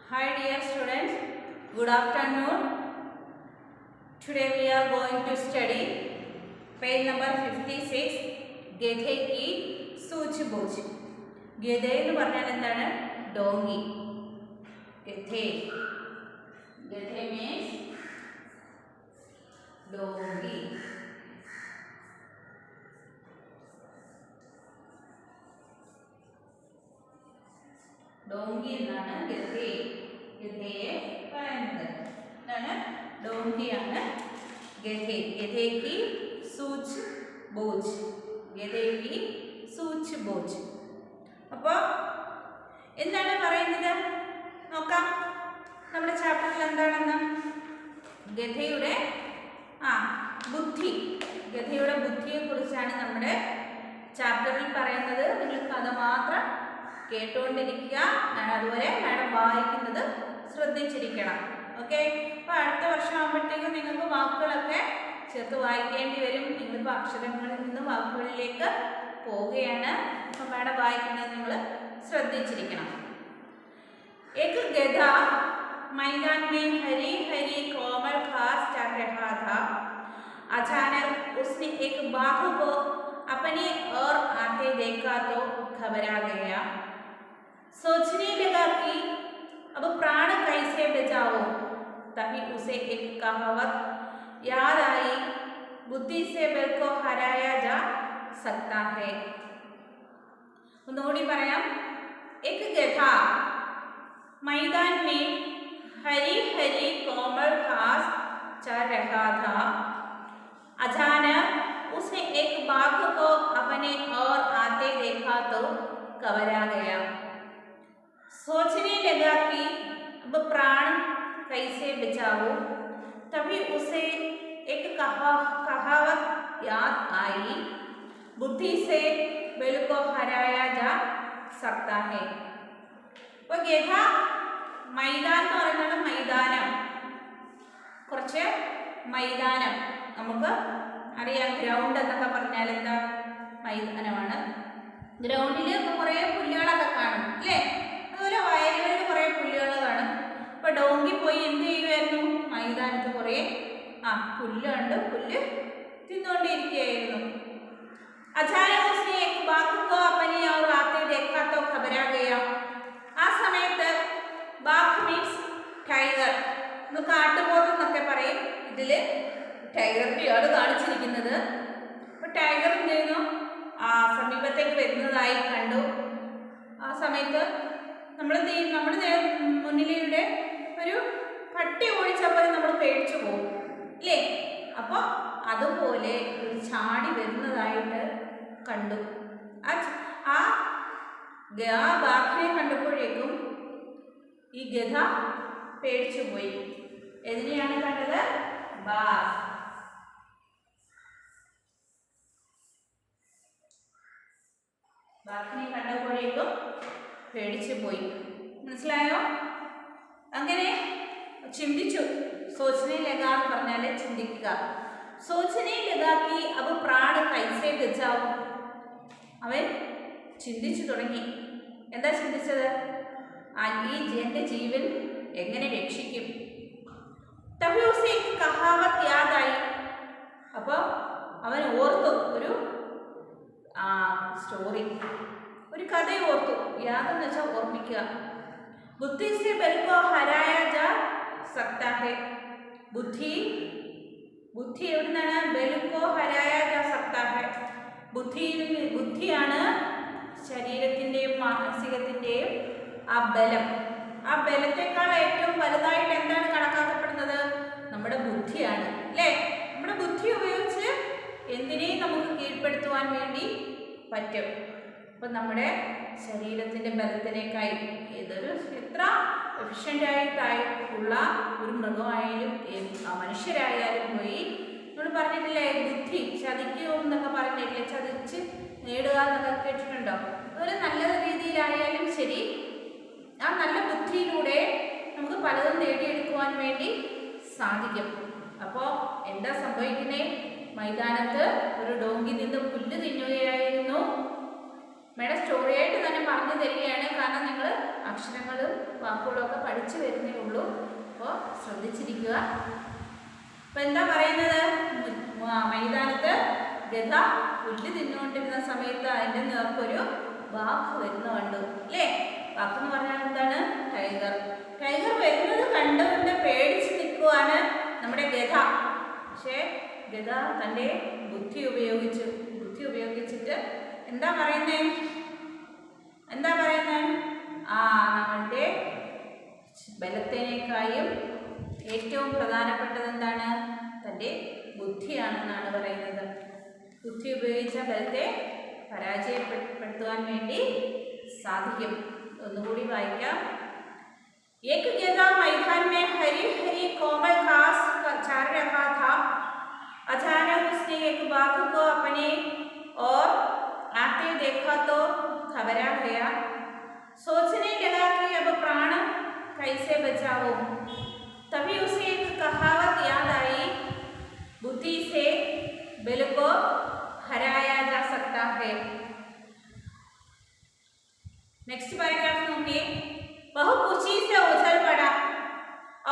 Hi dear students, good afternoon. Today we are going to study page number 56, ഗധ की സൂച്ച്ബൂച്ച്. ഗധ എന്ന് പറഞ്ഞാൽ എന്താണ്? Donkey. ഗധ means donkey. Donkey എന്നാണ് ഗധയെ പറയുന്നത്. എന്താണ്? ഡോങ്കിയാണ് ഗധ. ഗധയ്ക്ക് സൂച്ച് ബോച്ച്. ഗധയ്ക്ക് സൂച്ച് ബോച്ച്. അപ്പോൾ എന്താണ് പറയുന്നത് നോക്കാം. നമ്മുടെ ചാപ്റ്ററിൽ എന്താണെന്ന് ഗധയുടെ ബുദ്ധി. ഗധയുടെ ബുദ്ധിയെ കുറിച്ചാണ് നമ്മുടെ ചാപ്റ്ററിൽ പറയുന്നത്. നിങ്ങൾക്ക് അത് മാത്രം കേട്ടുകൊണ്ടിരിക്കുക. അതുപോലെ മാഡം വായിക്കുന്നത് ശ്രദ്ധിച്ചിരിക്കണം. ഓക്കെ. അപ്പോൾ അടുത്ത വർഷം ആകുമ്പോഴത്തേക്കും നിങ്ങൾക്ക് വാക്കുകളൊക്കെ ചേർത്ത് വായിക്കേണ്ടി വരും. നിങ്ങളിപ്പോൾ അക്ഷരങ്ങളിൽ നിന്ന് വാക്കുകളിലേക്ക് പോവുകയാണ്. അപ്പോൾ മാഡം വായിക്കുന്നത് നിങ്ങൾ ശ്രദ്ധിച്ചിരിക്കണം. एक गधा मैदान में हरी हरी कोमल घास चर रहा था. अचानक उसने एक बाघ को अपनी ओर आते देखा तो घबरा गया. सोचने लगा कि अब प्राण कैसे बचाओ. तभी उसे एक कहावत याद आई, बुद्धि से बल को हराया जा सकता है. ഒന്നുകൂടി പറയാം. एक गधा मैदान में हरी हरी कोमल घास चर रहा था. अचानक उसने एक बाघ को अपने ओर आते देखा तो घबरा गया. सोचने लगा कि अब प्राण कैसे बचाओ. तभी उसे एक कहावत याद आई, बुद्धि से बल को हराया जा सकता है. അപ്പോൾ ഗധ മൈതാൻ എന്ന് പറയുന്നത് മൈതാനം. കുറച്ച് മൈതാനം നമുക്ക് അറിയാം. ഗ്രൗണ്ട് എന്നൊക്കെ പറഞ്ഞാൽ എന്താ? മൈതാനമാണ്. ഗ്രൗണ്ടിൽ കുറേ പുല്ലുകളൊക്കെ കാണും അല്ലേ? അതുപോലെ വയലുകളിൽ കുറേ പുല്ലുകൾ കാണും. അപ്പോൾ ഡോങ്കി പോയി എന്ത് ചെയ്യുമായിരുന്നു? മൈതാനത്ത് കുറേ പുല്ല് കണ്ട് പുല്ല് തിന്നുകൊണ്ടിരിക്കുകയായിരുന്നു. അച്ചാനക് ഉസ്നെ ഏക് ബാഘ് കോ അപ്പനി ഔർ ആത്തെ ദേഖാ തോ ഘബരാ ഗയാ. ആ സമയത്ത് ബാഘ് മീൻസ് ടൈഗർ. ഒന്ന് കാട്ടുപോത്ത് എന്നൊക്കെ പറയും. ഇതിൽ ടൈഗറിനെയാണ് കാണിച്ചിരിക്കുന്നത്. അപ്പോൾ ടൈഗർ എന്ത് ചെയ്യുന്നു? സമീപത്തേക്ക് വരുന്നതായി കണ്ടു. ആ സമയത്ത് നമ്മുടെ മുന്നിലൂടെ ഒരു പട്ടി ഓടിച്ചപ്പോൾ നമ്മൾ പേടിച്ചു പോകും അല്ലേ? അപ്പോൾ അതുപോലെ ഒരു ചാടി വരുന്നതായിട്ട് കണ്ടു. ആ ബാഘിനെ കണ്ടപ്പോഴേക്കും ഈ ഗധ പേടിച്ചു പോയി. എതിനെയാണ് കണ്ടത്? ബാഘിനെ കണ്ടപ്പോഴേക്കും പേടിച്ചു പോയി. മനസ്സിലായോ? അങ്ങനെ ചിന്തിച്ചു. സോച്ചനെ ലഗാ എന്ന് പറഞ്ഞാൽ ചിന്തിക്കുക. സോച്ചനെ ലഗാക്കി അപ്പൊ പ്രാണ കൈസേ ബച്ചാവും. അവൻ ചിന്തിച്ചു തുടങ്ങി. എന്താ ചിന്തിച്ചത്? എൻ്റെ ജീവൻ എങ്ങനെ രക്ഷിക്കും? തബി ഉസേ കഹാവത്ത് യാദായി. അപ്പോൾ അവൻ ഓർത്തു ഒരു സ്റ്റോറി, ഒരു കഥ ഓർത്തു. യാദെന്ന് വെച്ചാൽ ഓർമ്മിക്കുക. ബുദ്ധി സെ ബൽ കോ ഹരായ ജാ സക്താ ഹെ. ബുദ്ധി എവിടുന്നാണ്? ബൽ കോ ഹരായ ജാ സക്താ ഹെ. ബുദ്ധിയാണ് ശരീരത്തിൻ്റെയും മാനസികത്തിൻ്റെയും ആ ബലം. ആ ബലത്തെക്കാൾ ഏറ്റവും വലുതായിട്ട് എന്താണ് കണക്കാക്കപ്പെടുന്നത്? നമ്മുടെ ബുദ്ധിയാണ് അല്ലേ? നമ്മുടെ ബുദ്ധി ഉപയോഗിച്ച് എന്തിനേയും നമുക്ക് കീഴ്പ്പെടുത്തുവാൻ വേണ്ടി പറ്റും. അപ്പം നമ്മുടെ ശരീരത്തിൻ്റെ ബലത്തിനേക്കായി എത്ര എഫിഷ്യൻ്റായിട്ടുള്ള ഒരു മൃഗമായാലും മനുഷ്യരായാലും പോയി നമ്മൾ പറഞ്ഞിട്ടില്ലേ, ബുദ്ധി ചതിക്കും എന്നൊക്കെ പറഞ്ഞിട്ടില്ലേ? ചതിച്ച് നേടുക എന്നൊക്കെ കേട്ടിട്ടുണ്ടോ? അതുപോലെ നല്ല രീതിയിലായാലും ശരി, ആ നല്ല ബുദ്ധിയിലൂടെ നമുക്ക് പലതും നേടിയെടുക്കുവാൻ വേണ്ടി സാധിക്കും. അപ്പോൾ എന്താ സംഭവിക്കുന്നത്? മൈതാനത്ത് ഒരു ഡോങ്കി നിന്ന് പുല്ല് തിന്നുകയായിരുന്നു. മേഡം സ്റ്റോറിയായിട്ട് തന്നെ പറഞ്ഞു തരികയാണ്. കാരണം നിങ്ങൾ അക്ഷരങ്ങളും വാക്കുകളും ഒക്കെ പഠിച്ചു വരുന്നേ ഉള്ളൂ. അപ്പോൾ ശ്രദ്ധിച്ചിരിക്കുക. അപ്പം എന്താ പറയുന്നത്? മൈതാനത്ത് ഗധ പുല്ല് തിന്നുകൊണ്ടിരുന്ന സമയത്ത് അതിൻ്റെ നേർക്കൊരു വാക്ക് വരുന്ന കണ്ടു അല്ലേ? വാക്കെന്ന് പറഞ്ഞാൽ എന്താണ്? ടൈഗർ. ടൈഗർ വരുന്നത് കണ്ടുകൊണ്ട് പേടിച്ച് നിൽക്കുവാണ് നമ്മുടെ ഗധ. പക്ഷേ ഗധ തൻ്റെ ബുദ്ധി ഉപയോഗിച്ചിട്ട് എന്താ പറയുന്നേ? നമ്മളുടെ ബലത്തിനേക്കാളും ഏറ്റവും പ്രധാനപ്പെട്ടത് എന്താണ്? തൻ്റെ ബുദ്ധിയാണെന്നാണ് പറയുന്നത്. ബുദ്ധി ഉപയോഗിച്ച ബലത്തെ പരാജയപ്പെടുത്തുവാൻ വേണ്ടി സാധിക്കും. ഒന്നുകൂടി വായിക്കാം. एक गधा मैदान में हरी हरी कोमल घास चर रहा था। अचानक उसने एक बाघ को अपने और आते देखा तो घबरा गया। सोचने लगा कि अब प्राण कैसे बचाओ। तभी उसे एक कहावत याद आई, बुद्धि से बल को हराया जा सकता है। नेक्स्ट पैराग्राफ देखिए। वह खुशी से उछल पड़ा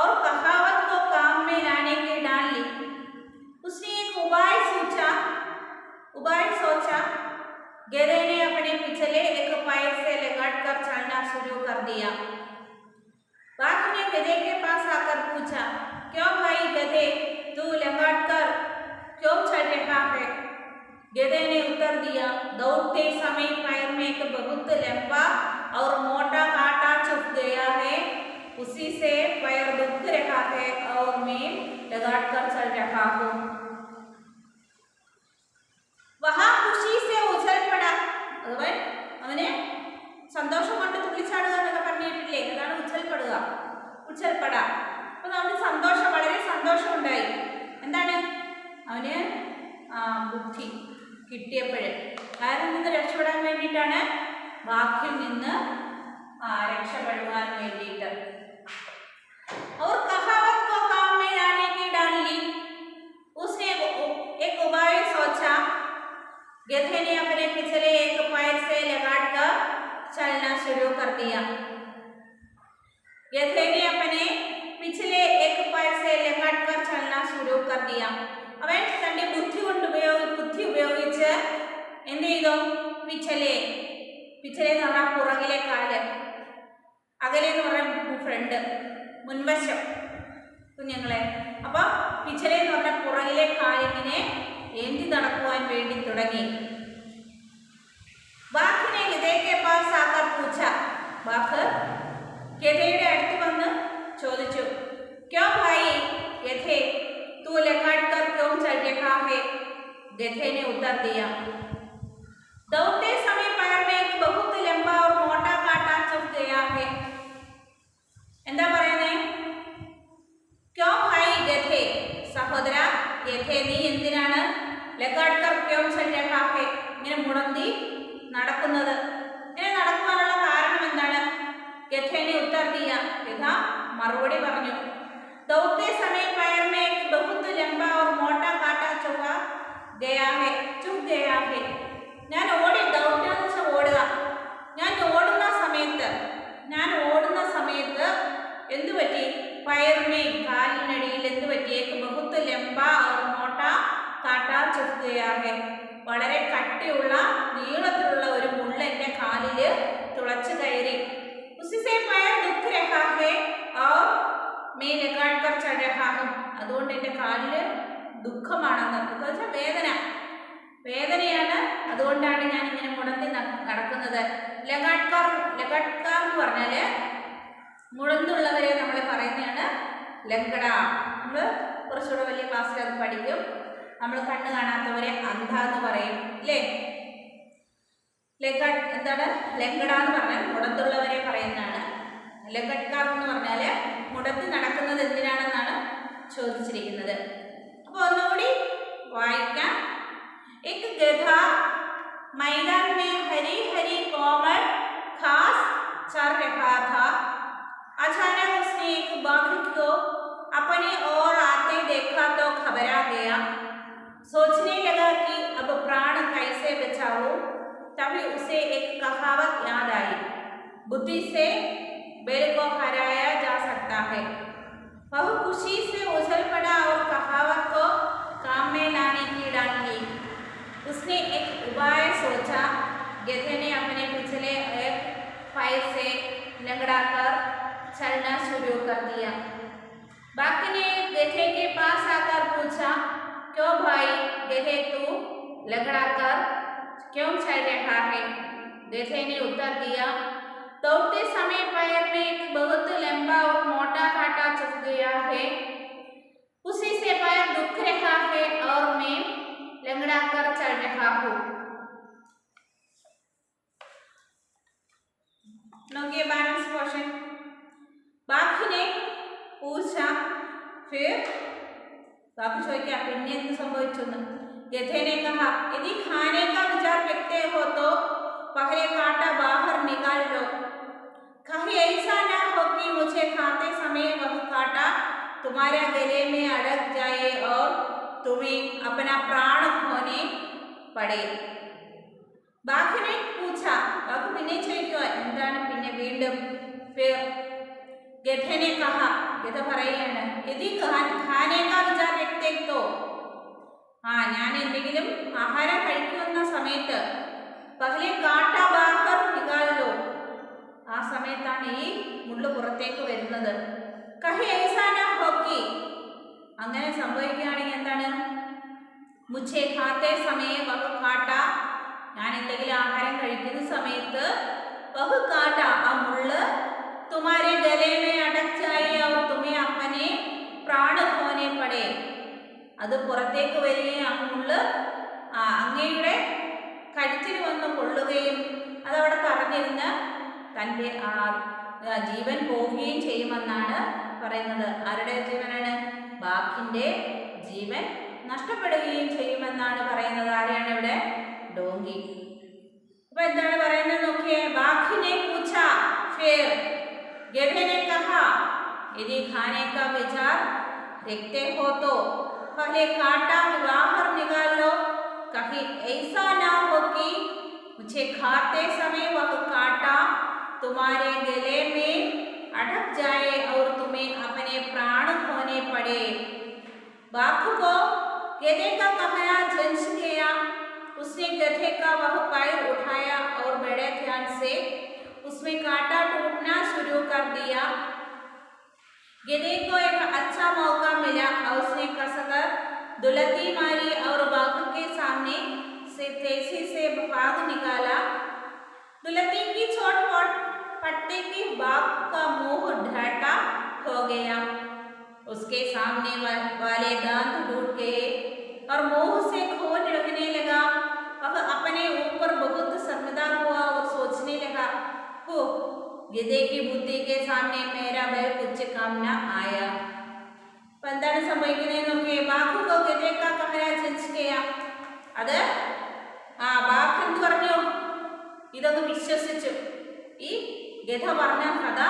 और कहावत को काम में लाने के डाल ली। उसने एक उपाय सोचा। गधे ने अपने पिछले एक पैर से लगाकर चलना शुरू कर दिया। बाघ ने गधे के पास आकर पूछा, क्यों भाई गधे, तू लगाकर क्यों चल रहा है? गधे ने उत्तर दिया, दौड़ते समय पैर में एक बहुत लंबा और मोटा कांटा चुभ गया है, उसी से पैर दुख रहा है और मैं लगाकर चल रहा हूँ। वहाँ खुशी से उछल पड़ा. അവന് സന്തോഷം കൊണ്ട് തുള്ളിച്ചാടുക എന്നൊക്കെ പറഞ്ഞിട്ടില്ലേ? അതാണ് ഉച്ചൽപ്പട. അപ്പൊ അവന് വളരെ സന്തോഷം ഉണ്ടായി. എന്താണ്? അവന് ബുദ്ധി കിട്ടിയപ്പോഴേ ആരിൽ നിന്ന് രക്ഷപ്പെടാൻ വേണ്ടിയിട്ടാണ്? വാക്കിൽ നിന്ന് രക്ഷപ്പെടുവാൻ വേണ്ടിയിട്ട്. और कहावत को काम में लाने की डाल ली। उसने एक उपाय सोचा। गधे ने अपने पिछले एक पैर से लगाकर चलना शुरू कर दिया। गधे ने अपने पिछले एक पैर से लगाकर चलना शुरू कर दिया. അവൻ തന്റെ ബുദ്ധി ഉപയോഗിച്ച് എന്ത് ചെയ്തു? പിച്ചലെ എന്ന് പറഞ്ഞാൽ പുറകിലെ കാല്, അകലെ എന്ന് പറഞ്ഞാൽ ഫ്രണ്ട്, മുൻവശം കുഞ്ഞുങ്ങളെ. അപ്പൊ പിച്ചലെ എന്ന് പറഞ്ഞാൽ പുറകിലെ കാലിനെ ഏന്തി നടക്കുവാൻ വേണ്ടി തുടങ്ങി. ബാഘിനെ ഗധേക്കെ പാസ് ആക്കർ പൂച്ച. ബാഘ് ഗധയുടെ അടുത്ത് വന്ന് ചോദിച്ചു, ക്യോ ഭായി ഗധേ, तू लगाट कर क्यों चल रहा है? गधे ने उत्तर दिया, दौड़ते समय पैर में एक बहुत लंबा और मोटा कांटा चुभ गया है. എന്താ പറയുന്നേ? ക്യോ ഭായി ഗധേ, സഹോദര ഗധേ, നീ എന്തിനാണ് ലഗാട്ട് കർ ക്യോ ചൽ രഹാ ഹൈ, ഇങ്ങനെ മുടന്തി നടക്കുന്നത്? ഇങ്ങനെ നടക്കുവാനുള്ള കാരണം എന്താണ്? ഗധേനെ ഉത്തർ ദിയ, ഗധ മറുപടി പറഞ്ഞു, दौड़ते समय पैर में एक बहुत लंबा और मोटा कांटा चुभ गया है. ഞാൻ ഓടുക, ഞാൻ ഓടുന്ന സമയത്ത് എന്തു പറ്റി? പയറിനെ കാലിനടിയിൽ എന്തു പറ്റി? एक बहुत लंबा और मोटा कांटा चुभ गया है. വളരെ കട്ടിയുള്ള നീളത്തിലുള്ള ഒരു മുള്ള എൻ്റെ കാലില് തുളച്ചു കയറി. उससे पैर दुख रहा है और मैं लगाट कर चल रहा हूँ. അതുകൊണ്ട് എൻ്റെ കാലില് ദുഃഖമാണെന്ന്, വേദനയാണ്, അതുകൊണ്ടാണ് ഞാൻ ഇങ്ങനെ മുടന്തി നടക്കുന്നത്. ലഗാട്ട്കാർ എന്ന് പറഞ്ഞാല് മുടന്തുള്ളവരെ നമ്മൾ പറയുന്നതാണ് ലങ്കട. നമ്മൾ കുറച്ചുകൂടെ വലിയ ക്ലാസ്സിൽ അത് പഠിക്കും. നമ്മൾ കണ്ണ് കാണാത്തവരെ അന്ധ എന്ന് പറയും അല്ലേ? എന്താണ് ലങ്കട എന്ന് പറഞ്ഞാൽ മുടന്തുള്ളവരെ പറയുന്നതാണ്. ലഗാട്ട്കാർ എന്ന് പറഞ്ഞാല് മുടന്തി നടക്കുന്നത് എന്തിനാണെന്നാണ് ചോദിച്ചിരിക്കുന്നത്. അപ്പോൾ ഒന്നുകൂടി വായിക്കാം. एक गधा मैदान में हरी हरी कोमल घास चर रहा था। अचानक उसने एक बाघ को अपनी ओर आते देखा तो घबरा गया. सोचने लगा कि अब प्राण कैसे बचाओ. तभी उसे एक कहावत याद आई. बुद्धि से बैल को हराया जा सकता है। वह खुशी से उछल पड़ा और कहावत को काम में लाने की डाल ली। उसने एक उपाय सोचा। गधे ने अपने पिछले एक पैर से लंगड़ाकर चलना शुरू कर दिया। बाघ ने गधे के पास आकर पूछा, क्यों भाई गधे, तू लंगड़ाकर क्यों चल रहा है? गधे ने उत्तर दिया, दौड़ते समय पैर में एक बहुत लंबा और मोटा कांटा चुभ गया है, उसी से पैर दुख रहा है और मैं लंगड़ाकर चल रहा हूँ। नोकिए बैलेंस क्वेश्चन। बाघ ने पूछा, फिर बाघ ചോദിക്കുക പിന്നെ എന്ത് സംഭവിച്ചെന്ന്. गधे ने कहा, यदि खाने का विचार रखते हो तो पहले कांटा बाहर निकाल लो। कहीं ऐसा ना हो कि मुझे खाते समय वह कांटा तुम्हारे गले में अड़क जाए और तुम्हें अपना प्राण खोने पड़े। बाघ ने पूछा, बाघ പിന്നെ ചോദിക്കുക എന്താണ് പിന്നെ വീണ്ടും. फिर गधे ने कहा, गधा പറയുകയാണ്, यदि खाने का विचार रखते तो, ഞാൻ എന്തെങ്കിലും ആഹാരം കഴിക്കുന്ന സമയത്ത് പഹലെ കാട്ട ബാഹർ നികാലോ, ആ സമയത്താണ് ഈ മുള്ളു പുറത്തേക്ക് വരുന്നത്. കഹി ഐസാന ഹോക്കി, അങ്ങനെ സംഭവിക്കുകയാണെങ്കിൽ എന്താണ്, മുझे खाते समय वह काटा, ഞാൻ എന്തെങ്കിലും ആഹാരം കഴിക്കുന്ന സമയത്ത് वह काटा, ആ മുള്ള് तुम्हारे गले में अटक जाए और तुम्हें अपने प्राण खोने पड़े, അത് പുറത്തേക്ക് വരികയും ആ മുള്ള് അങ്ങയുടെ കഴുത്തിൽ വന്ന് കൊള്ളുകയും അതവിടെ തറഞ്ഞിരുന്ന് തൻ്റെ ജീവൻ പോവുകയും ചെയ്യുമെന്നാണ് പറയുന്നത്. ആരുടെ ജീവനാണ്? ബാഘിൻ്റെ ജീവൻ നഷ്ടപ്പെടുകയും ചെയ്യുമെന്നാണ് പറയുന്നത്. ആരെയാണ് ഇവിടെ? ഡോങ്കി. അപ്പൊ എന്താണ് പറയുന്നത് നോക്കിയേ. ബാഘിനെ പൂछा, फिर गधे ने कहा, यदि खाने का विचार रखते हो तो पहले कांटा बाहर निकाल लो। कहीं ऐसा ना हो कि मुझे खाते समय वह कांटा तुम्हारे गले में अटक जाए और तुम्हें अपने प्राण खोने पड़े। बाघ को गधे का कहना झंझ गया। उसने गधे का वह पैर उठाया और बड़े ध्यान से उसमें कांटा टूटना शुरू कर दिया। गधे को एक अच्छा मौका मिला और उसने कसकर दुलती मारी और बाघ के सामने से तेजी से भाग निकाला। दुलती की चोट पड़ते ही बाघ का मुंह ढाटा हो गया। उसके सामने वाले दांत टूट गए और मुंह से खून बहने लगा। वह अपने ऊपर बहुत शर्मिंदा हुआ और सोचने लगा, गधे की बुद्धि के सामने मेरा बैल कुछ काम न आया. അപ്പൊ എന്താണ് സംഭവിക്കുന്നത് നോക്കിയേ. ബാഘു കോ ഗധേ കാ കഹനാ സെൻസ് ചെയ്യാ. അത് ബാഘ് എന്ത് പറഞ്ഞു? ഇതൊന്ന് വിശ്വസിച്ചു. ഈ ഗധ പറഞ്ഞ കഥ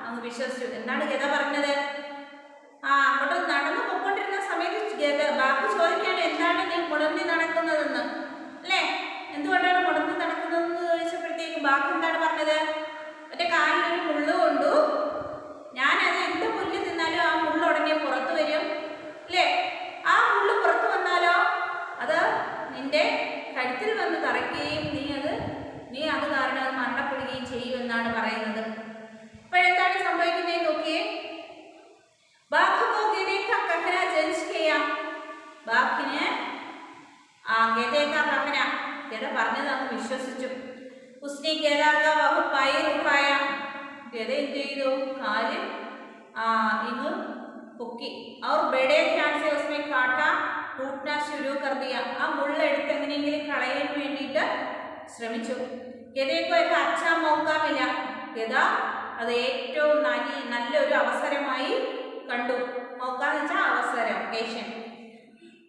അങ്ങ് വിശ്വസിച്ചു. എന്താണ് ഗധ പറഞ്ഞത്? അങ്ങോട്ട് നടന്നു പോയിക്കൊണ്ടിരുന്ന സമയത്ത് ബാഘ് ചോദിക്കാണ്, എന്താണ് നീ മുടന്തി നടക്കുന്നതെന്ന്, അല്ലേ? എന്തുകൊണ്ടാണ് മുടന്തി നടക്കുന്നതെന്ന് ചോദിച്ചപ്പോഴത്തേക്ക് ബാഘ് എന്താണ് പറഞ്ഞത്? എൻ്റെ കാലിലൊരു മുള്ളു കൊണ്ടു, ഞാനത് എന്ത് പുല്ല് തിന്നാലും ആ മുള്ള് ഉടനെ പുറത്തു വരും, അല്ലേ? ആ മുള്ള് പുറത്തു വന്നാലോ അത് നിന്റെ കഴുത്തിൽ വന്ന് തറയ്ക്കുകയും നീ അത് കാരണം അത് മരണപ്പെടുകയും ചെയ്യുമെന്നാണ് പറയുന്നത്. അപ്പോഴെന്താണ് സംഭവിക്കുന്നത് നോക്കിയേ. ബാഘ് കോ ഗധേ കാ കഹനാ ജൻസ് കിയാ. ബാഘിന് ഗധേ കാ കഹന, ഗധ പറഞ്ഞത് അങ്ങ് വിശ്വസിച്ചു. ഉസ്നെ ഗധാ കാ വഹ് പൈർ ഉഠായ. ഗധ എന്ത് ചെയ്തു? കാല് ഇങ്ങ് പൊക്കി. और बड़े ध्यान से उसमें काटा टूटना शुरू कर दिया. ആ മുള്ള എടുത്ത് എങ്ങനെയെങ്കിലും കളയാൻ വേണ്ടിയിട്ട് ശ്രമിച്ചു. ഗധയ്ക്ക് ഒരു അച്ഛാ മൗക്ക മില. ഗധ അത് ഏറ്റവും നല്ലൊരു അവസരമായി കണ്ടു. मौका എന്ന് വെച്ചാൽ അവസരം, occasion.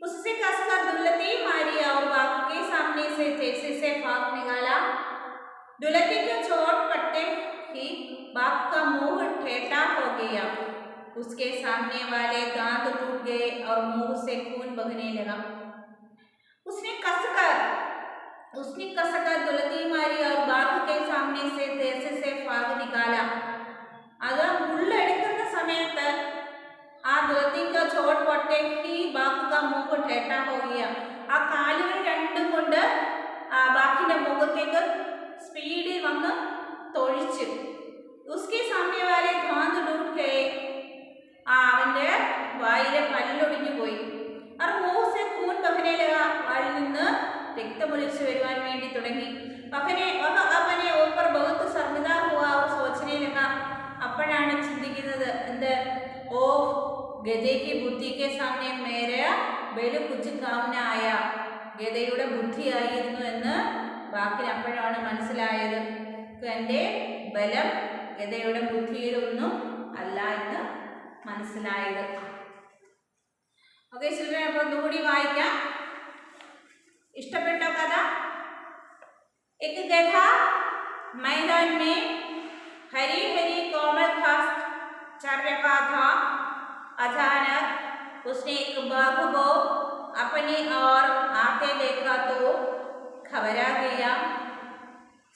उससे कसकर दुलती मारी और बाघ के सामने से तेजी से भाग निकाला. दुलती को चोट पड़ते ही बाघ का मुंह ठेठा हो गया. उसके सामने वाले दांत टूट गए और मुंह से खून बहने लगा. उसने कसकर दुलती मारी और बाघ के सामने से तेजी से भाग വന്ന് തൊഴിച്ചു. उसके सामने वाले दांत टूट गए. അവന്റെ വായിലെ പല്ലൊടിഞ്ഞു പോയി. और मुंह से खून बहने लगा. വായിൽ നിന്ന് രക്തമൊലിച്ചു വരുവാൻ വേണ്ടി തുടങ്ങി. अपने ऊपर बहुत शर्मिंदा हुआ और सोचने लगा. അപ്പോഴാണ് ചിന്തിക്കുന്നത് എന്ത്? ഓ ഗധे की बुद्धि के सामने मेरा बल कुछ काम न आया. ഗധയുടെ ബുദ്ധിയായിരുന്നു എന്ന് വാക്കിന് അപ്പോഴാണ് മനസ്സിലായത്. എൻ്റെ ബലം ഗധയുടെ ബുദ്ധിയിലൊന്നും അല്ല എന്ന് മനസ്സിലായത്. ഓക്കെ ചിൽഡ്രൻ, അപ്പോൾ ഒന്നുകൂടി വായിക്കാം. ഇഷ്ടപ്പെട്ടോ കഥ? एक गधा मैदान में हरी हरी कोमल घास चर रहा था. अचानक उसने एक बाघ को अपनी ओर आते देखा तो घबरा गया.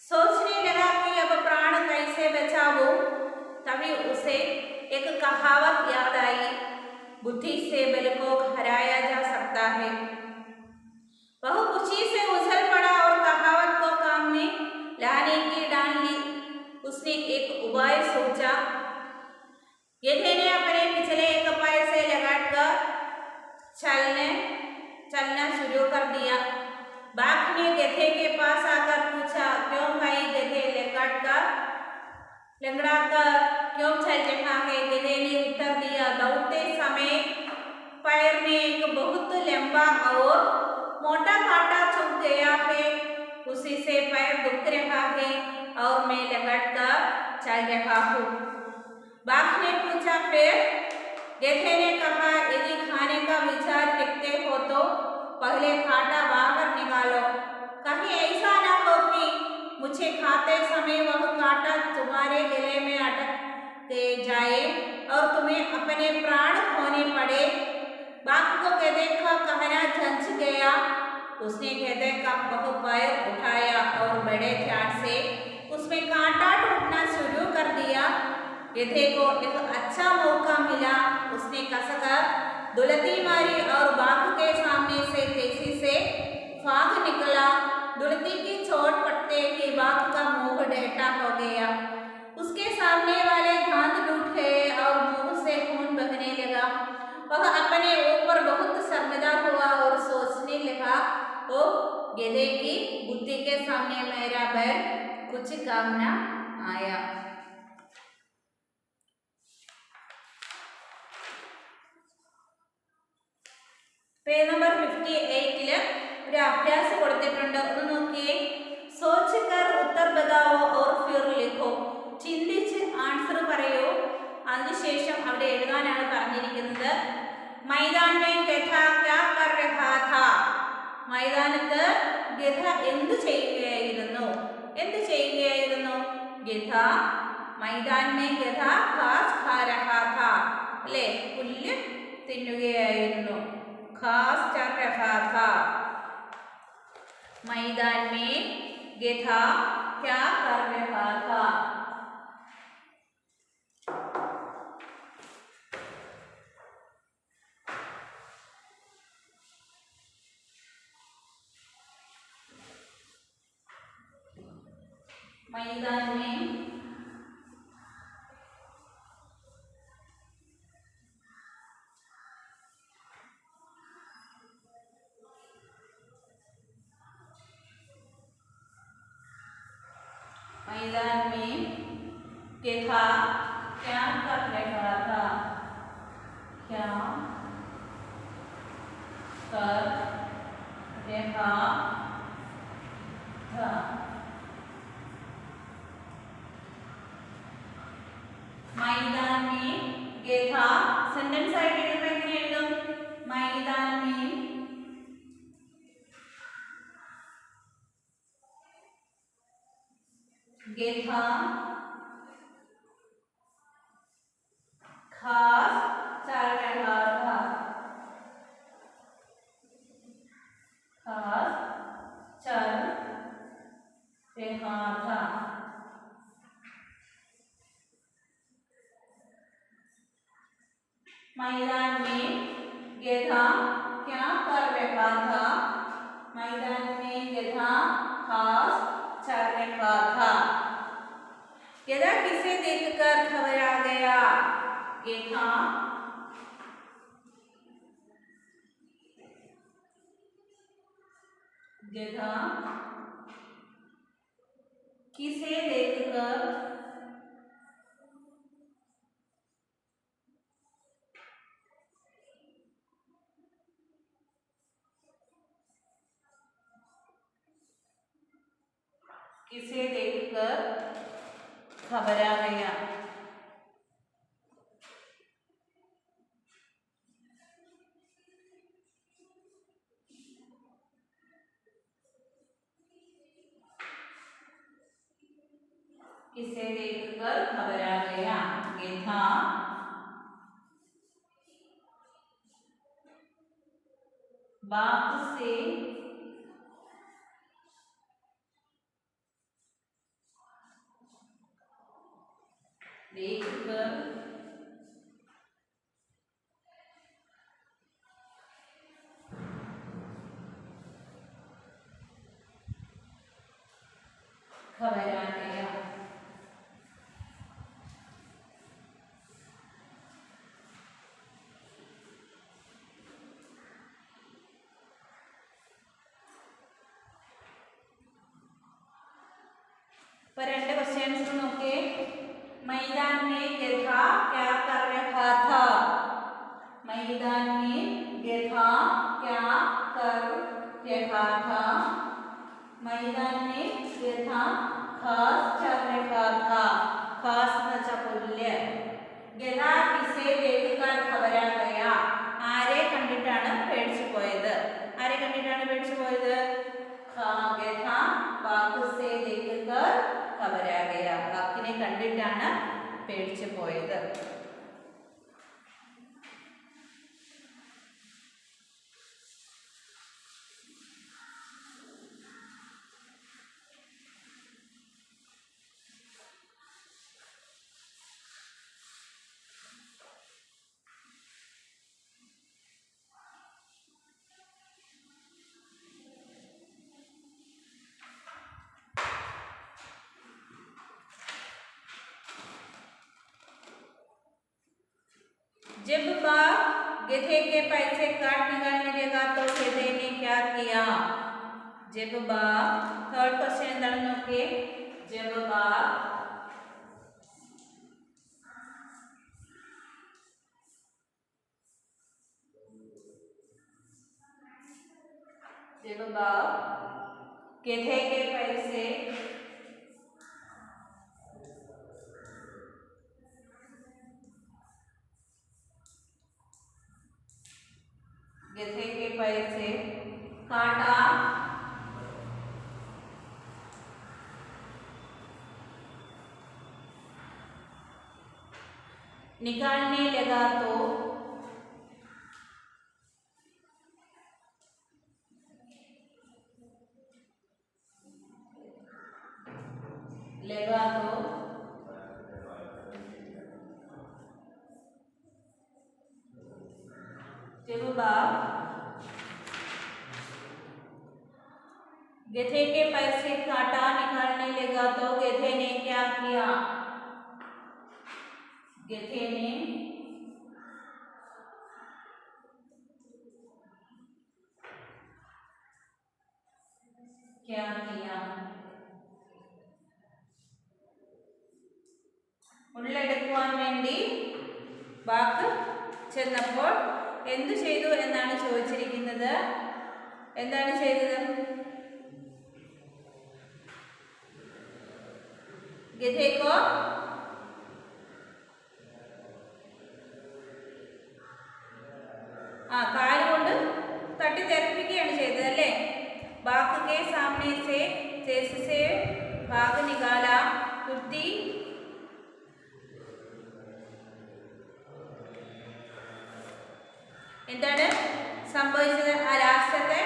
सोचने लगा कि अब प्राण कैसे बचाऊं. तभी उसे एक कहावत याद आई, बुद्धि से बल को हराया जा सकता है. वह खुशी से उछल पड़ा और कहावत को काम में लाने की ठान ली. उसने एक उपाय सोचा. गधे ने अपने पिछले एक पैर से लगाकर चलना शुरू कर दिया. बाघ ने गधे के पास आकर पूछा, क्यों भाई गधे लंगड़ा कर क्यों चल रहा है? गधे ने उत्तर दिया, दौड़ते समय पैर में एक बहुत लंबा और मोटा कांटा चुभ गया है. उसी से पैर दुख रहा है और मैं लंगड़ कर चल रहा हूँ. बाघ ने पूछा फिर? गधे ने कहा, यदि खाने का विचार रखते हो तो पहले कांटा बाहर निकालो. कहीं ऐसा न हो कि मुझे खाते समय वह कांटा तुम्हारे गले में अटक जाए और तुम्हें अपने प्राण खोने पड़े. बाघ को गधे का कहना झंझ गया. उसने गधे का पैर उठाया और बड़े ध्यान से उसमें कांटा टूटना शुरू कर दिया. गधे को एक अच्छा मौका मिला. उसने कसकर दुलती मारी और बाघ के सामने से तेजी से भाग निकला. दुलती की चोट पड़ते ही बाघ का मुंह डेटा हो गया. उसके सामने वाले दांत टूट गए और मुंह से खून बहने लगा. वह अपने ऊपर बहुत शर्मिंदा हुआ और सोचने लगा, ओ गधे की बुद्धि के सामने मेरा बैल कुछ काम न आया. പേജ് നമ്പർ 58 ഒരു അഭ്യാസം കൊടുത്തിട്ടുണ്ട്. ഒന്ന് നോക്കിയേ. സോച്ച് കർ ഉത്തർ ബതാവോ ഓർ ഫിർ ലിഖോ. ചിന്തിച്ച് ആൻസർ പറയൂ. അതിനുശേഷം അവിടെ എഴുതാനാണ് പറഞ്ഞിരിക്കുന്നത്. മൈതാൻ മേ ഗധ ക്യാ കർ രഹാ ഥാ. മൈതാനത്ത് ഗധ എന്ത് ചെയ്യുകയായിരുന്നു? ഗധ മൈതാൻ മേ ഗധ ഘാസ് ഖാ രഹാ ഥാ. അല്ലേ, പുല്ല് തിന്നുകയായിരുന്നു. घास चर रहा था. मैदान में गधा क्या कर रहा था? मैदान में मैदान में गधा क्या कर रहा था? क्या कर रहा था? मैदान में गधा सेंटेंस ആയിട്ട് എഴുതുമ്പോൾ എങ്ങനെ എഴുതും? मैदान में गधा घास चर रहा था. घास चर रहा था. मैदान में गधा क्या कर रहा था? मैदान में गधा घास चर रहा था. गधा किसे देखकर घबरा गया? गधा गधा किसे देखकर घबरा गया? किसे देखकर घबरा गया? गधा बाघ से देखकर घबरा गया। पर രണ്ട് क्वेश्चंस നോക്കേ मैदान में गधा क्या कर रहा था? मैदान में गधा क्या कर रहा था? मैदान में गधा घास चर रहा था। घास എന്നുവെച്ചാൽ പുല്ല്. ഗധ किसे देखकर घबरा गया? ആരെ കണ്ടിട്ടാണ് പേടിച്ചു പോയത്? ആരെ കണ്ടിട്ടാണ് പേടിച്ചു പോയത്? ഗധ बाघ से देखकर घबरा गया. ബാഘിനെ കണ്ടിട്ടാണ് പേടിച്ചു പോയത്. जब बाघ गधे के पैसे काट निकालने लगा तो गधे ने क्या किया? जब बाघ थर्ड क्वेश्चन എന്താണ് നോക്കിയേ. जब बाघ गधे के पैसे गधे के पैसे काटा निकालने लगा तो जब बाघ गधे के पैसे काटा निकालने लगा तो गधे ने क्या किया? गधे ने क्या किया? ഉള്ളെടുക്കുവാൻ വേണ്ടി ബാഗ് ചെന്നപ്പോൾ എന്തു ചെയ്തു എന്നാണ് ചോദിച്ചിരിക്കുന്നത്. എന്താണ് ചെയ്തത്? ഗധേക്കോ കാലുകൊണ്ട് തട്ടി തെറിപ്പിക്കുകയാണ് ചെയ്തത് അല്ലേ. ബാഗ് के सामने से तेज से भाग निकाला. कुत्ती എന്താണ് സംഭവിച്ചത്? ആ ലാസ്റ്റത്തെ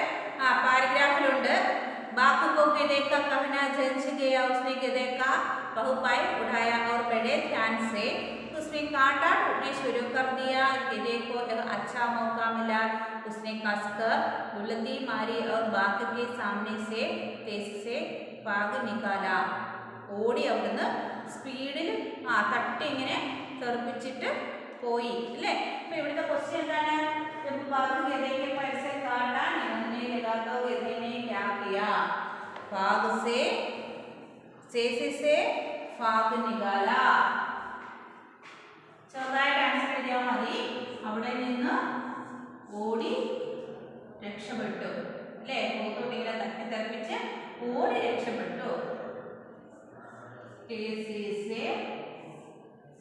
പാരഗ്രാഫിലുണ്ട്. बाघ को गधे का कहना जंच गया. उसने गधे का बहुपाई उठाया और बड़े ध्यान से उसमें कांटा टूटने शुरू कर दिया. गधे को एक अच्छा मौका मिला. उसने कसकर बुलंदी मारी और बाघ के सामने से तेज से भाग निकाला. ഓടി അവിടുന്ന് സ്പീഡിൽ തട്ടി ഇങ്ങനെ തെറിപ്പിച്ചിട്ട് പോയി അല്ലേ. അപ്പൊ ഇവിടുത്തെ ക്വസ്റ്റ്യൻ എന്താണ്? ചെറുതായിട്ട് ആൻസർ എഴുതിയാൽ മതി. അവിടെ നിന്ന് ഓടി രക്ഷപ്പെട്ടു അല്ലേ. പൂത്തോട്ടികളെ തട്ടി തെറിപ്പിച്ച് ഓടി രക്ഷപ്പെട്ടു.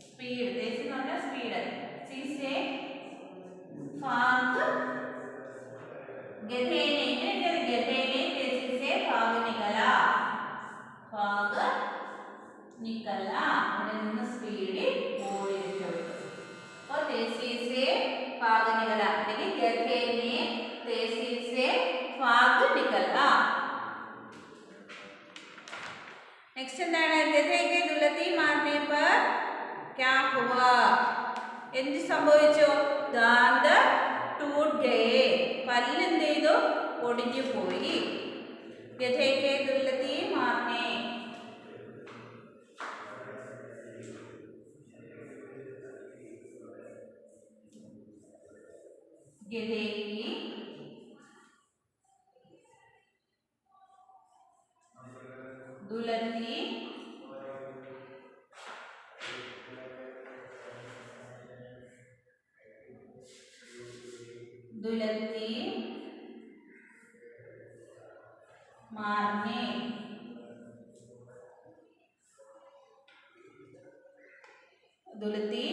स्पीड तेजी എന്ന് പറഞ്ഞാൽ സ്പീഡ്. सी से भाग गधे ने तेजी से भाग निकला. അവിടെ നിന്ന് സ്പീഡിൽ ഓടി രക്ഷപ്പെട്ടു. और तेजी से भाग निकला यानी गधे ने तेजी से भाग निकला. नेक्स्ट എന്താണ്? गधे के दुलती मारने पर क्या हुआ? എന്ത് സംഭവിച്ചു? दांत टूट गए. പല്ല് എന്ത് ചെയ്തു? ഒടിഞ്ഞു പോയി. गधे के दुलती मारने गधे की दुलती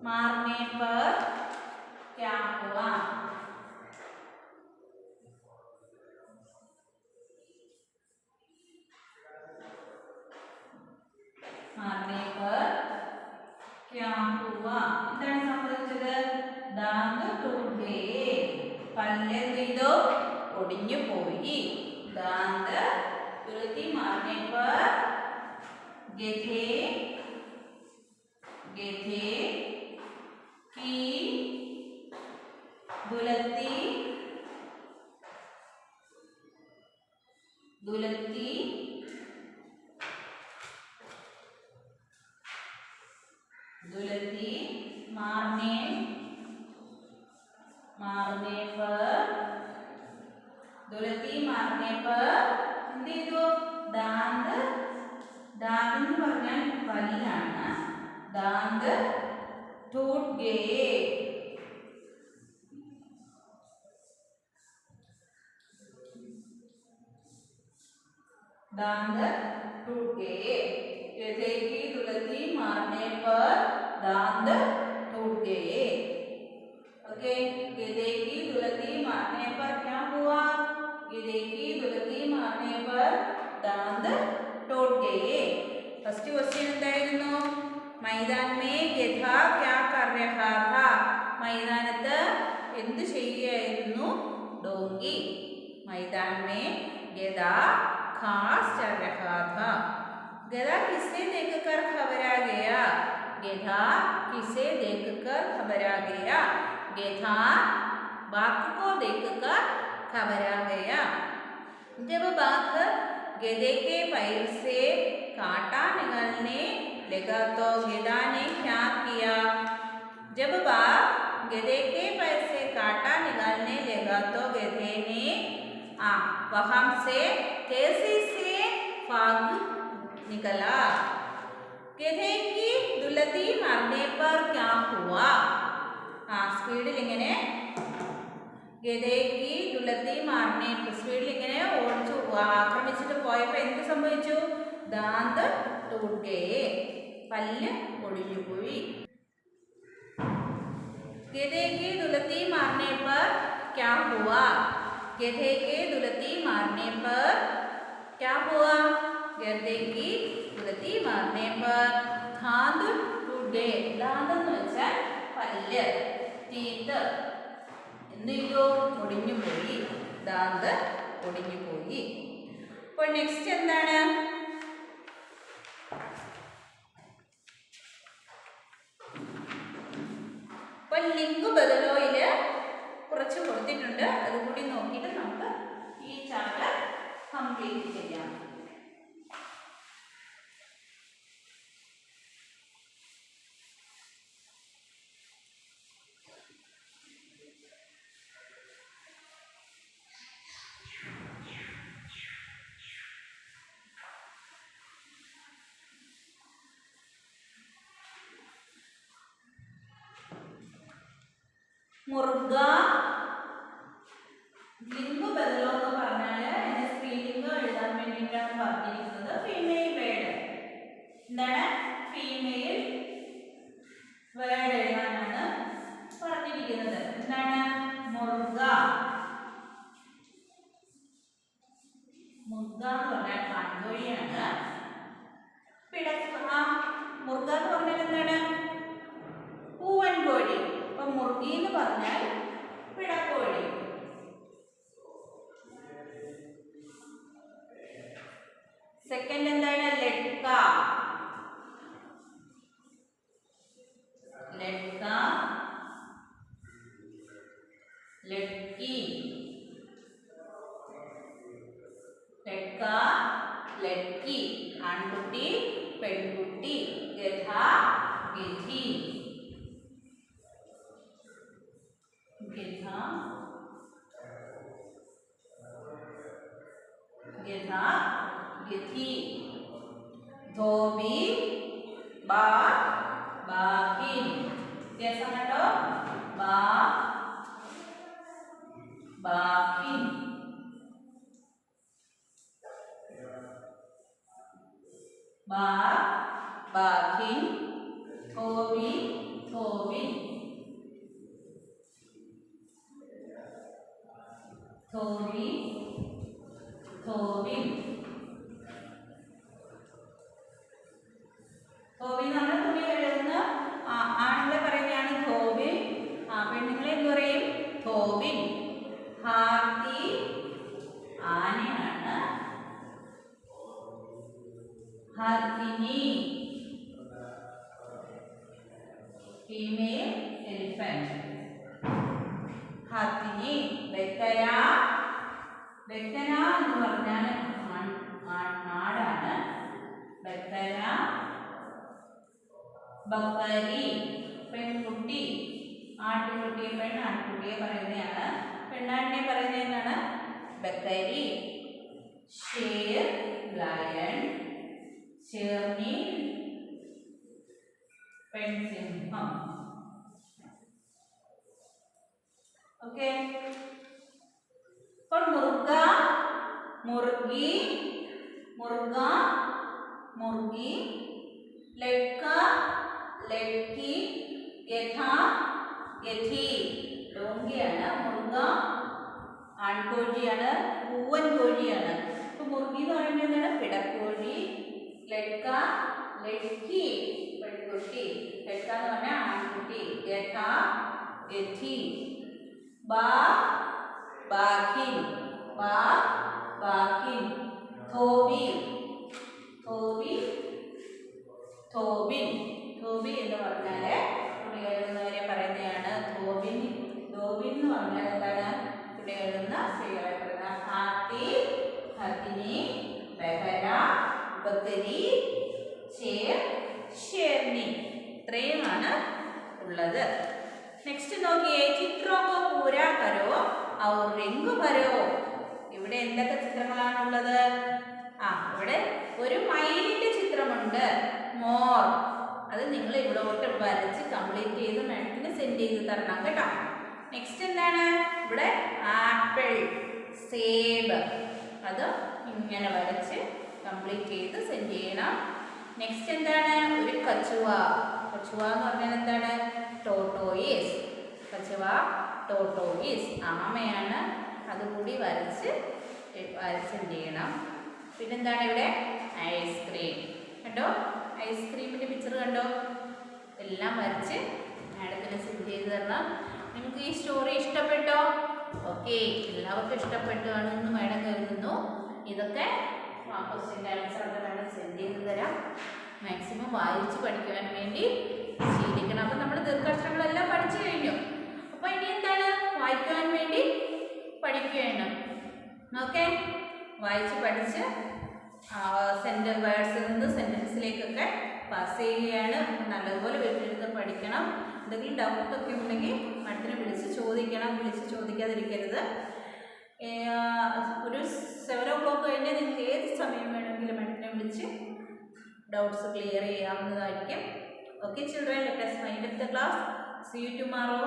मारने पर क्या हुआ? मारने पर क्या हुआ? എന്താണ് സംഭവിച്ചത്? दांत टूट गए. പല്ല് എന്ത് ചെയ്തു? ഒടിഞ്ഞു പോയി. दांत दुलती मारने पर गधे की दुलती मारने पर എന്ത് ചെയ്തു? दांत എന്ന് പറഞ്ഞാൽ പല്ലാണ്. दांत टूट गए. दांत टूट गए. गधे की दुलती मारने पर दांत टूट गए. ओके. गधे की दुलती मारने पर क्या हुआ? गधे की दुलती मारने पर दांत टूट गए. फर्स्ट क्वेश्चन എന്തായിരുന്നു? मैदान में गधा क्या कर रहा था? मैदानത്ത് എന്ത് ചെയ്യുകയായിരുന്നു? ഡോങ്കി. मैदान में गधा घास चर रहा था. गधा किसे देखकर घबरा गया? गधा किसे देखकर घबरा गया? गधा बाघ को देखकर घबरा गया. जब बाघ गधे के पैर से कांटा निकालने लगा तो गधा ने क्या किया? जब बाघ गधे के पैर से कांटा निकालने लगा तो गधे ने वहां से तेजी से भाग निकला. गधे की दुलती मारने पर क्या हुआ? സ്പീഡിൽ ഇങ്ങനെ ഗധे की दुलती मारने സ്പീഡിൽ ഇങ്ങനെ ഓടിച്ചു ആക്രമിച്ചിട്ട് പോയപ്പോൾ എന്ത് സംഭവിച്ചു? दांत टूट गए. പല്ല് ഒടിഞ്ഞു പോയി. गधे की दुलती मारने पर क्या हुआ? गधे के दुलती मारने पर क्या हुआ? गधे की दुलती मारने पर दांत टूट गए. दांत എന്ന് വെച്ചാൽ പല്ല്, ടീത്ത്. എന്ത് ചെയ്തു? ഒടിഞ്ഞു പോയി. ദാന്ത് ഒടിഞ്ഞു പോയി. അപ്പോൾ നെക്സ്റ്റ് എന്താണ്? അപ്പോൾ ലിങ്ക് ബദലോയില് കുറച്ച് കൊടുത്തിട്ടുണ്ട്. അതുകൂടി നോക്കിയിട്ട് നമുക്ക് ഈ ചാപ്റ്റർ കംപ്ലീറ്റ് ചെയ്യാം. മുർഗ ലിംഗു ബദലോ എന്ന് പറഞ്ഞാൽ അതിന്റെ സ്ത്രീലിംഗം എഴുതാൻ വേണ്ടിയിട്ടാണ് പറഞ്ഞിരിക്കുന്നത്. ഫീമെയിൽ വേർഡ് എന്താണ്? ഫീമെയിൽ വേർഡ് എഴുതാനാണ് പറഞ്ഞിരിക്കുന്നത്. എന്താണ്? മുർഗ. മുർഗ എന്ന് പറഞ്ഞാൽ കാൺകോഴിയാണ്. മുർഗ എന്ന് പറഞ്ഞാൽ എന്താണ്? പൂവൻ കോഴി. അപ്പൊ മുർഗി എന്ന് പറഞ്ഞാൽ പിടക്കോഴി. സെക്കൻഡ് എന്താണ്? ലഡ്ക. ലഡ്ക, ലഡ്കി. ലഡ്ക, ലഡ്കി ആൺകുട്ടി പെൺകുട്ടി. ഗധ, ഗധി. ഗധ, ഗധ, ഗധി. ധോബി, ബാഗിൻ. വ്യത്യാസം കണ്ടോ? ബാഗിൻ. ബാഗിൻ. ധോബി, ധോബിൻ. ധോബി, ധോബിൻ. ധോബി നമ്മൾ തുണി കഴുകുന്ന ആണുങ്ങളെ പറയുന്നതാണ് ധോബിൻ. പെണ്ണുങ്ങളെ എന്ത് പറയും? ധോബിൻ. ഹാത്തി ആനയാണ്. ഹാത്തിനി ഫീമെയിൽ എലിഫന്റ്. ഹാത്തിനി. ബക്കര. ബക്കര എന്ന് പറഞ്ഞാൽ ആടാണ്. ബക്കര. ബക്കരി പെൺകുട്ടി. ആട്ടുകുട്ടിയെ ആൺകുട്ടിയെ പറയുന്നതാണ്. പെണ്ണാടിനെ പറയുന്നത് എന്താണ്? ബക്കരി. ഷേർ ലയൺ. ഷേർണി പെൺസിംഹം. ഓക്കെ. അപ്പോൾ മുർഗ, മുർഗി, മുർഗ, മുർഗി. ലഡ്ക, ലഡ്കി. ഗധ, ഗധി. ഡോങ്കിയാണ്. മുർഗ ആൺകോഴിയാണ്. പൂവൻ കോഴിയാണ്. ഇപ്പൊ മുർഗി എന്ന് പറയുന്നത് എന്താണ്? പിടക്കോഴി. ലഡ്ക, ലഡ്കി പെൺകുട്ടി. ലഡ്ക എന്ന് പറഞ്ഞാൽ ആൺകുട്ടി. ഗധ, ഗധി. ബാഗിൻ. ബാഗിൻ. ധോബി, ധോബി, ധോബിൻ. ധോബി എന്ന് പറഞ്ഞാല് തുണി കഴുകുന്നവരെ പറയുന്നതാണ് ധോബിൻ. ധോബിൻ എന്ന് പറഞ്ഞാൽ എന്താണ്? തുണി കഴുകുന്ന സ്ത്രീകളെ പറയുന്ന. ഹാത്തി, ഹത്തിനി. ബഹര, ബക്കരി. ഷേർ, ഷേർണി. ഇത്രയുമാണ് ഉള്ളത്. നെക്സ്റ്റ് നോക്കിയേ. ചിത്രമൊക്കെ പൂരാ കരോ ഔർ രംഗ് ഭരോ. ഇവിടെ എന്തൊക്കെ ചിത്രങ്ങളാണുള്ളത്? ഇവിടെ ഒരു മയിലിന്റെ ചിത്രമുണ്ട്. മോർ. അത് നിങ്ങൾ ഇവിടോട്ട് വരച്ച് കംപ്ലീറ്റ് ചെയ്ത് മാഡത്തിന് സെൻഡ് ചെയ്ത് തരണം കേട്ടോ. നെക്സ്റ്റ് എന്താണ്? ഇവിടെ ആപ്പിൾ, സേബ്. അത് ഇങ്ങനെ വരച്ച് കംപ്ലീറ്റ് ചെയ്ത് സെൻഡ് ചെയ്യണം. നെക്സ്റ്റ് എന്താണ്? ഒരു കച്ചുവ. കച്ചുവ എന്ന് പറഞ്ഞാൽ എന്താണ്? ടോട്ടോയിസ്. കച്ചുവ, ടോട്ടോയിസ് ആമയാണ്. അതുകൂടി വരച്ച് സെൻഡ് ചെയ്യണം. പിന്നെന്താണ്? ഇവിടെ ഐസ്ക്രീം. കണ്ടോ? ഐസ്ക്രീമിൻ്റെ പിക്ചർ കണ്ടോ? എല്ലാം വരച്ച് മാഡത്തിന് സെൻഡ് ചെയ്ത് തരണം. നിങ്ങൾക്ക് ഈ സ്റ്റോറി ഇഷ്ടപ്പെട്ടോ? ഓക്കെ, എല്ലാവർക്കും ഇഷ്ടപ്പെട്ടു ആണെന്ന് മാഡം കരുതുന്നു. ഇതൊക്കെ ക്വസ്റ്റ്യൻ ആൻസറൊക്കെ മാഡം സെൻഡ് ചെയ്ത് തരാം. മാക്സിമം വായിച്ച് പഠിക്കുവാൻ വേണ്ടി ശീലിക്കണം. അപ്പം നമ്മൾ ദീർഘാക്ഷരങ്ങളെല്ലാം പഠിച്ചു കഴിഞ്ഞു. അപ്പോൾ ഇനി എന്താണ്? വായിക്കുവാൻ വേണ്ടി പഠിക്കുകയാണ്. ഓക്കെ, വായിച്ച് പഠിച്ച് വേർഡ്സിൽ നിന്ന് സെൻറ്റൻസിലേക്കൊക്കെ പാസ് ചെയ്യുകയാണ്. നല്ലതുപോലെ വീട്ടിലിരുന്ന് പഠിക്കണം. എന്തെങ്കിലും ഡൗട്ടൊക്കെ ഉണ്ടെങ്കിൽ മാഡത്തിനെ വിളിച്ച് ചോദിക്കണം. വിളിച്ച് ചോദിക്കാതിരിക്കരുത്. ഒരു 7 o'clock കഴിഞ്ഞാൽ നിങ്ങൾക്ക് ഏത് സമയം വേണമെങ്കിലും മാഡത്തിനെ വിളിച്ച് ഡൗട്ട്സ് ക്ലിയർ ചെയ്യാവുന്നതായിരിക്കും. Okay children, let us wind up the class. See you tomorrow.